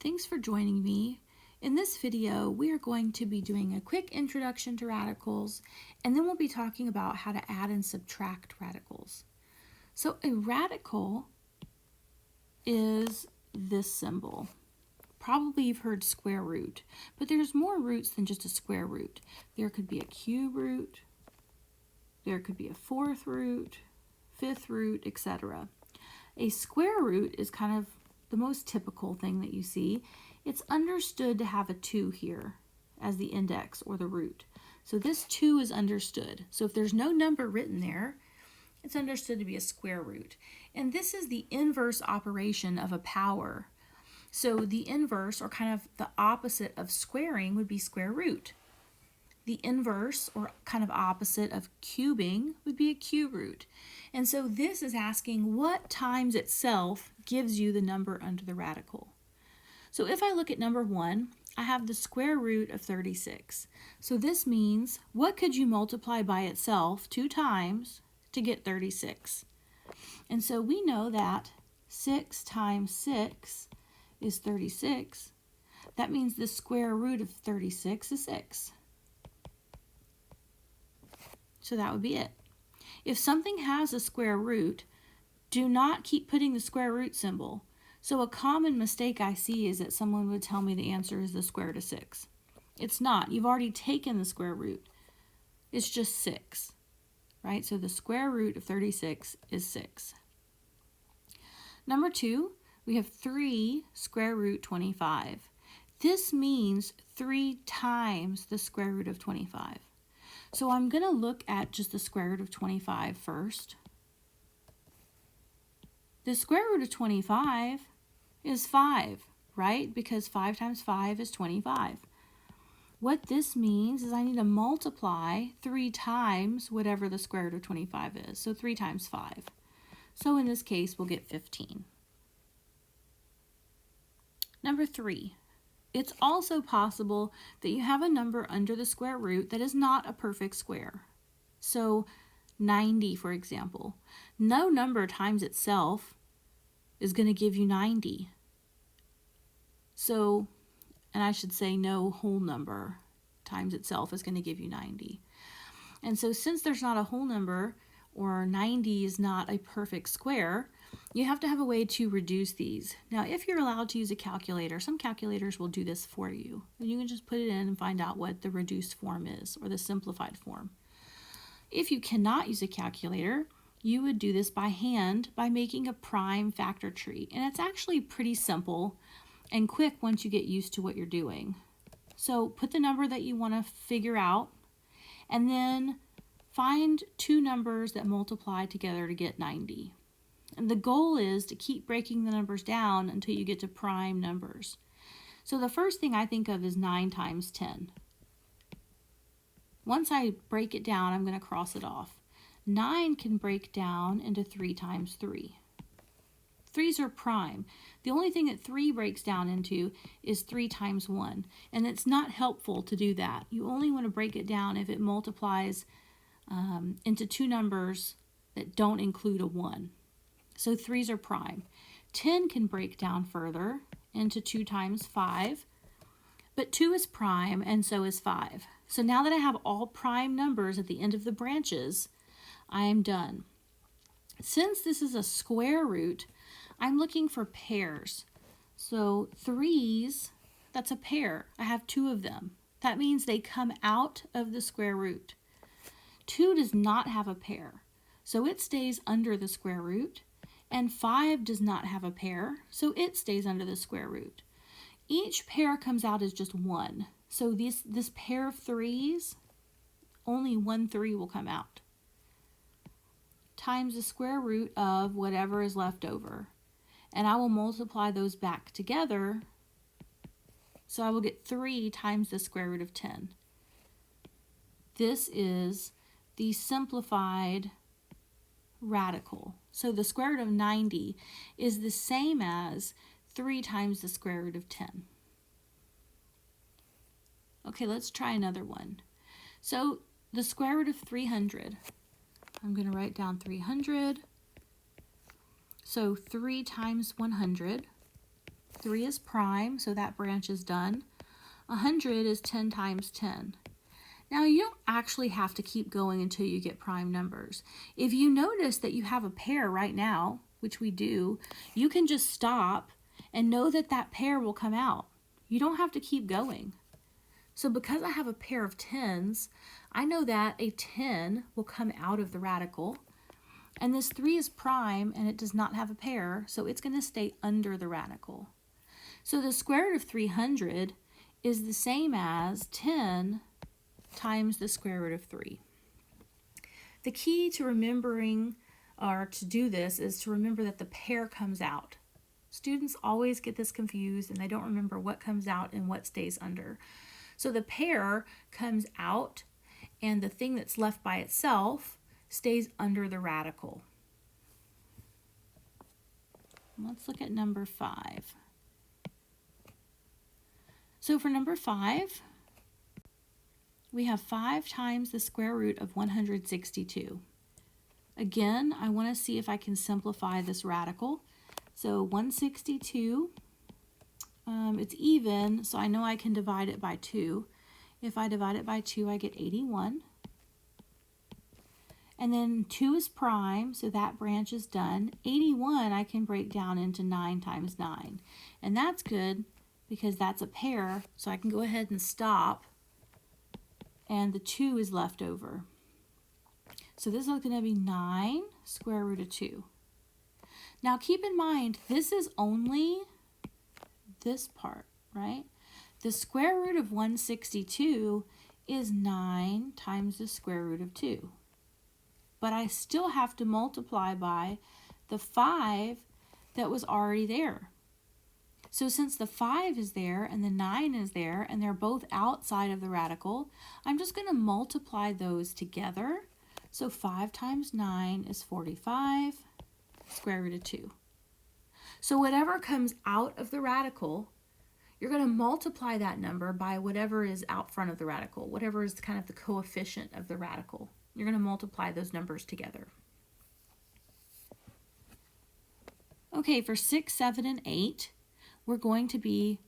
Thanks for joining me. In this video, we are going to be doing a quick introduction to radicals, and then we'll be talking about how to add and subtract radicals. So a radical is this symbol. Probably you've heard square root, but there's more roots than just a square root. There could be a cube root, there could be a fourth root, fifth root, etc. A square root is kind of the most typical thing that you see. It's understood to have a 2 here as the index or the root. So this 2 is understood. So if there's no number written there, it's understood to be a square root. And this is the inverse operation of a power. So the inverse, or kind of the opposite of squaring, would be square root. The inverse, or kind of opposite of cubing, would be a cube root. And so this is asking what times itself gives you the number under the radical. So if I look at number 1, I have the square root of 36. So this means what could you multiply by itself 2 times to get 36? And so we know that 6 times 6 is 36. That means the square root of 36 is 6. So that would be it. If something has a square root, do not keep putting the square root symbol. So a common mistake I see is that someone would tell me the answer is the square root of 6. It's not. You've already taken the square root. It's just 6, right? So the square root of 36 is 6. Number 2, we have 3 square root 25. This means 3 times the square root of 25. So I'm going to look at just the square root of 25 first. The square root of 25 is 5, right? Because 5 times 5 is 25. What this means is I need to multiply 3 times whatever the square root of 25 is. So 3 times 5. So in this case, we'll get 15. Number 3. It's also possible that you have a number under the square root that is not a perfect square. So 90, for example. No number times itself is going to give you 90. So, and I should say no whole number times itself is going to give you 90. And so since there's not a whole number, or 90 is not a perfect square, you have to have a way to reduce these. Now, if you're allowed to use a calculator, some calculators will do this for you. You can just put it in and find out what the reduced form is, or the simplified form. If you cannot use a calculator, you would do this by hand by making a prime factor tree. And it's actually pretty simple and quick once you get used to what you're doing. So put the number that you want to figure out, and then find 2 numbers that multiply together to get 90. And the goal is to keep breaking the numbers down until you get to prime numbers. So the first thing I think of is 9 times 10. Once I break it down, I'm going to cross it off. 9 can break down into 3 times 3. 3's are prime. The only thing that 3 breaks down into is 3 times 1. And it's not helpful to do that. You only want to break it down if it multiplies into 2 numbers that don't include a 1. So 3's are prime. 10 can break down further into 2 times 5, but 2 is prime and so is 5. So now that I have all prime numbers at the end of the branches, I am done. Since this is a square root, I'm looking for pairs. So 3's, that's a pair. I have 2 of them. That means they come out of the square root. 2 does not have a pair, so it stays under the square root. And 5 does not have a pair, so it stays under the square root. Each pair comes out as just 1. So this pair of 3's, only 1 3 will come out. Times the square root of whatever is left over. And I will multiply those back together, so I will get 3 times the square root of 10. This is the simplified radical. So the square root of 90 is the same as 3 times the square root of 10. Okay, let's try another one. So the square root of 300. I'm going to write down 300. So 3 times 100 3 is prime, so that branch is done. 100 is 10 times 10. Now you don't actually have to keep going until you get prime numbers. If you notice that you have a pair right now, which we do, you can just stop and know that that pair will come out. You don't have to keep going. So because I have a pair of 10s, I know that a 10 will come out of the radical. And this 3 is prime and it does not have a pair, so it's going to stay under the radical. So the square root of 300 is the same as 10 times the square root of 3. The key to remembering or to do this is to remember that the pair comes out. Students always get this confused and they don't remember what comes out and what stays under. So the pair comes out and the thing that's left by itself stays under the radical. Let's look at number 5. So for number 5, we have 5 times the square root of 162. Again, I want to see if I can simplify this radical. So 162, it's even, so I know I can divide it by 2. If I divide it by 2, I get 81. And then 2 is prime, so that branch is done. 81 I can break down into 9 times 9. And that's good because that's a pair, so I can go ahead and stop. And the 2 is left over. So this is going to be 9 square root of 2. Now keep in mind, this is only this part, right? The square root of 162 is 9 times the square root of 2. But I still have to multiply by the 5 that was already there. So since the 5 is there and the 9 is there and they're both outside of the radical, I'm just going to multiply those together. So 5 times 9 is 45, square root of 2. So whatever comes out of the radical, you're going to multiply that number by whatever is out front of the radical, whatever is kind of the coefficient of the radical. You're going to multiply those numbers together. Okay, for 6, 7, and 8, we're going to be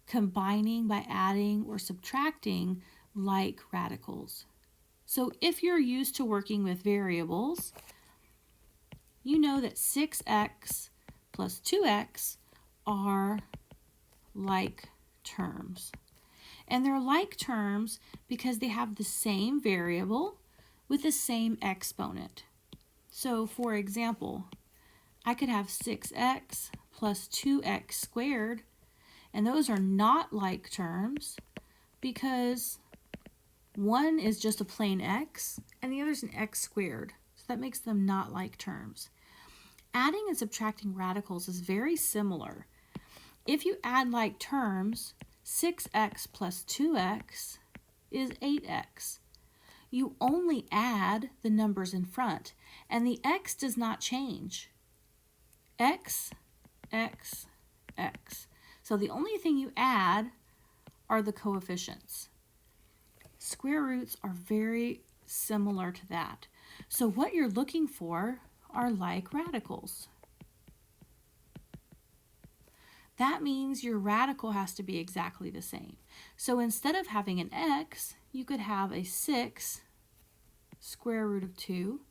combining by adding or subtracting like radicals. So if you're used to working with variables, you know that 6x plus 2x are like terms. And they're like terms because they have the same variable with the same exponent. So for example, I could have 6x plus 2x squared, and those are not like terms because one is just a plain x and the other is an x squared. So that makes them not like terms. Adding and subtracting radicals is very similar. If you add like terms, 6x plus 2x is 8x. You only add the numbers in front, and the x does not change. X, x, x. So the only thing you add are the coefficients. Square roots are very similar to that. So what you're looking for are like radicals. That means your radical has to be exactly the same. So instead of having an x, you could have a 6 square root of 2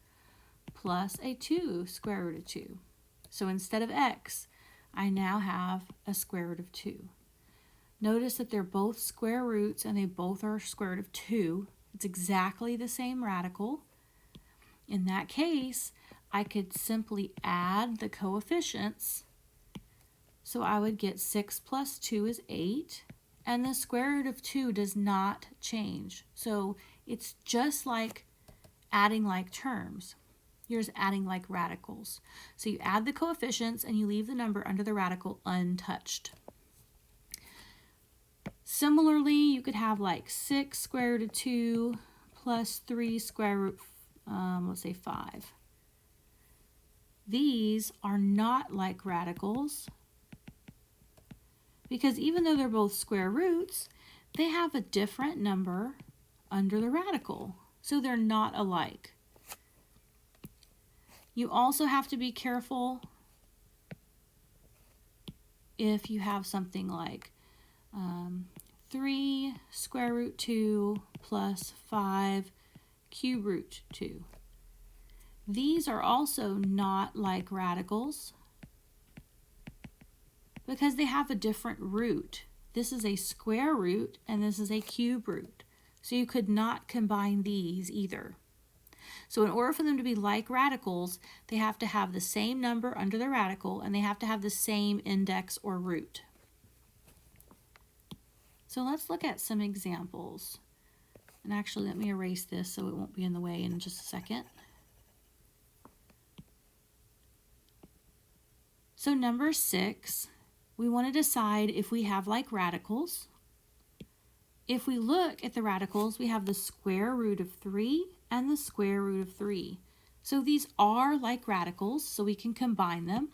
plus a 2 square root of 2. So instead of x, I now have a square root of 2. Notice that they're both square roots and they both are square root of 2. It's exactly the same radical. In that case, I could simply add the coefficients. So I would get 6 plus 2 is 8, and the square root of 2 does not change. So it's just like adding like terms. You're just adding like radicals. So you add the coefficients and you leave the number under the radical untouched. Similarly, you could have like 6 square root of 2 plus 3 square root, let's say 5. These are not like radicals because even though they're both square roots, they have a different number under the radical. So they're not alike. You also have to be careful if you have something like 3 square root 2 plus 5 cube root 2. These are also not like radicals because they have a different root. This is a square root and this is a cube root. So you could not combine these either. So in order for them to be like radicals, they have to have the same number under the radical and they have to have the same index or root. So let's look at some examples. And actually, let me erase this so it won't be in the way in just a second. So number 6, we want to decide if we have like radicals. If we look at the radicals, we have the square root of 3 and the square root of 3. So these are like radicals, so we can combine them.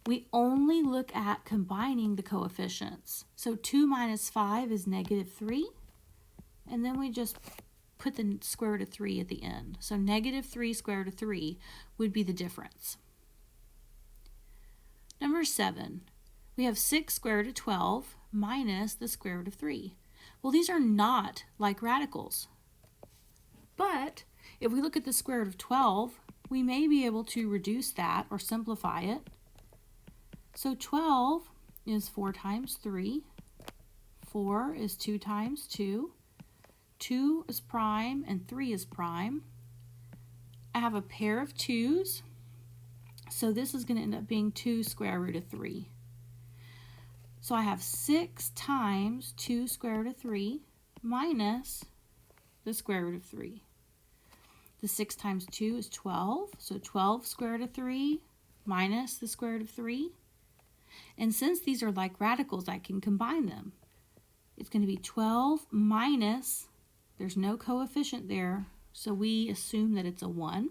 We only look at combining the coefficients. So 2 minus 5 is negative 3. And then we just put the square root of 3 at the end. So negative 3 square root of 3 would be the difference. Number 7, we have 6 square root of 12 minus the square root of 3. Well, these are not like radicals. But if we look at the square root of 12, we may be able to reduce that or simplify it. So 12 is 4 times 3. 4 is 2 times 2. 2 is prime and 3 is prime. I have a pair of 2's. So this is going to end up being 2 square root of 3. So I have 6 times 2 square root of 3 minus the square root of 3. The 6 times 2 is 12. So 12 square root of 3 minus the square root of 3. And since these are like radicals, I can combine them. It's going to be 12 minus, there's no coefficient there, so we assume that it's a 1.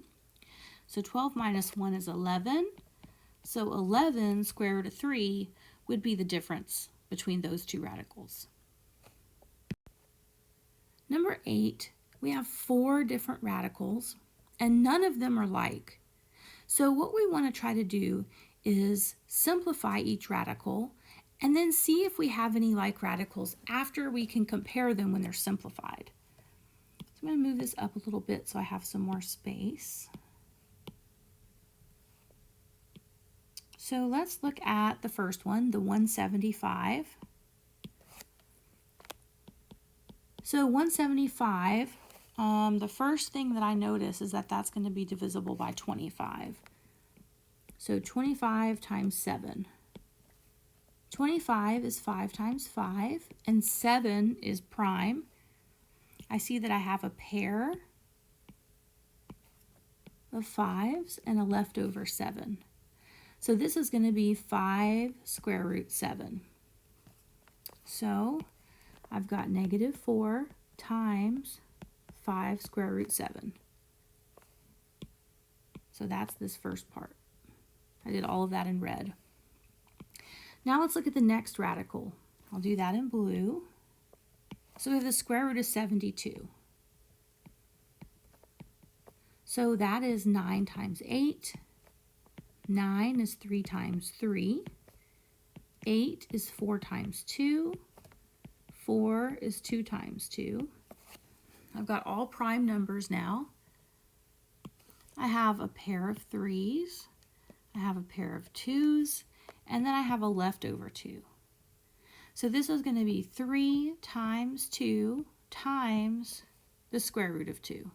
So 12 minus 1 is 11. So 11 square root of 3 would be the difference between those two radicals. Number 8, we have 4 different radicals, and none of them are like. So what we want to try to do is simplify each radical and then see if we have any like radicals after we can compare them when they're simplified. So I'm going to move this up a little bit so I have some more space. So let's look at the first one, the 175. So 175, the first thing that I notice is that that's going to be divisible by 25. So 25 times 7. 25 is 5 times 5, and 7 is prime. I see that I have a pair of 5s and a leftover 7. So this is going to be 5 square root 7. So I've got negative 4 times 5 square root 7. So that's this first part. I did all of that in red. Now let's look at the next radical. I'll do that in blue. So we have the square root of 72. So that is 9 times 8. 9 is 3 times 3. 8 is 4 times 2. 4 is 2 times 2. I've got all prime numbers now. I have a pair of 3s. I have a pair of 2s. And then I have a leftover 2. So this is going to be 3 times 2 times the square root of 2.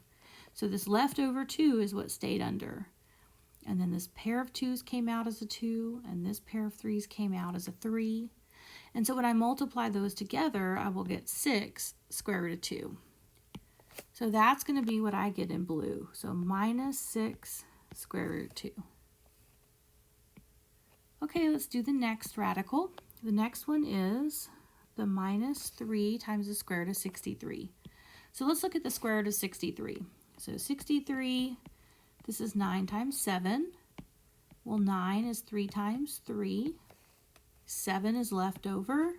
So this leftover 2 is what stayed under. And then this pair of 2's came out as a 2, and this pair of 3's came out as a 3. And so when I multiply those together, I will get 6 square root of 2. So that's going to be what I get in blue. So minus 6 square root of 2. Okay, let's do the next radical. The next one is the minus 3 times the square root of 63. So let's look at the square root of 63. So 63, this is 9 times 7. Well, 9 is 3 times 3. 7 is left over.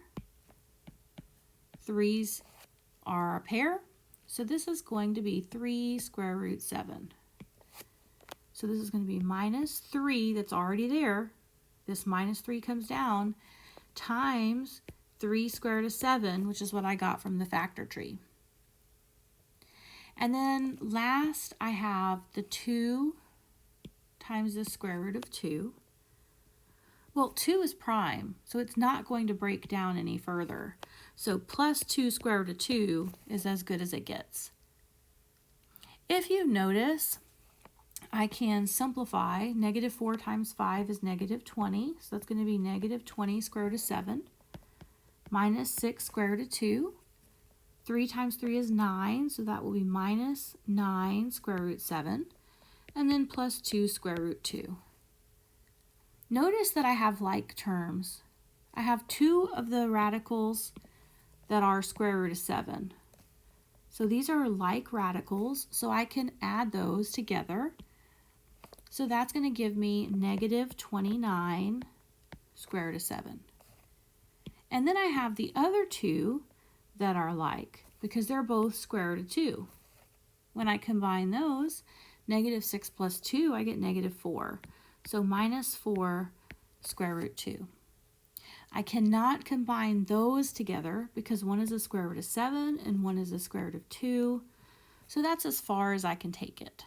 3's are a pair. So this is going to be 3 square root 7. So this is going to be minus 3 that's already there. this minus 3 comes down, times 3 square root of 7, which is what I got from the factor tree. And then last I have the 2 times the square root of 2. Well, 2 is prime, so it's not going to break down any further. So plus 2 square root of 2 is as good as it gets. If you notice, I can simplify. Negative 4 times 5 is negative 20, so that's going to be negative 20 square root of 7 minus 6 square root of 2. 3 times 3 is 9, so that will be minus 9 square root 7, and then plus 2 square root 2. Notice that I have like terms. I have 2 of the radicals that are square root of 7. So these are like radicals, so I can add those together. So that's going to give me negative 29 square root of 7. And then I have the other 2 that are like, because they're both square root of 2. When I combine those, negative 6 plus 2, I get negative 4. So minus 4 square root 2. I cannot combine those together because one is a square root of 7 and one is a square root of 2. So that's as far as I can take it.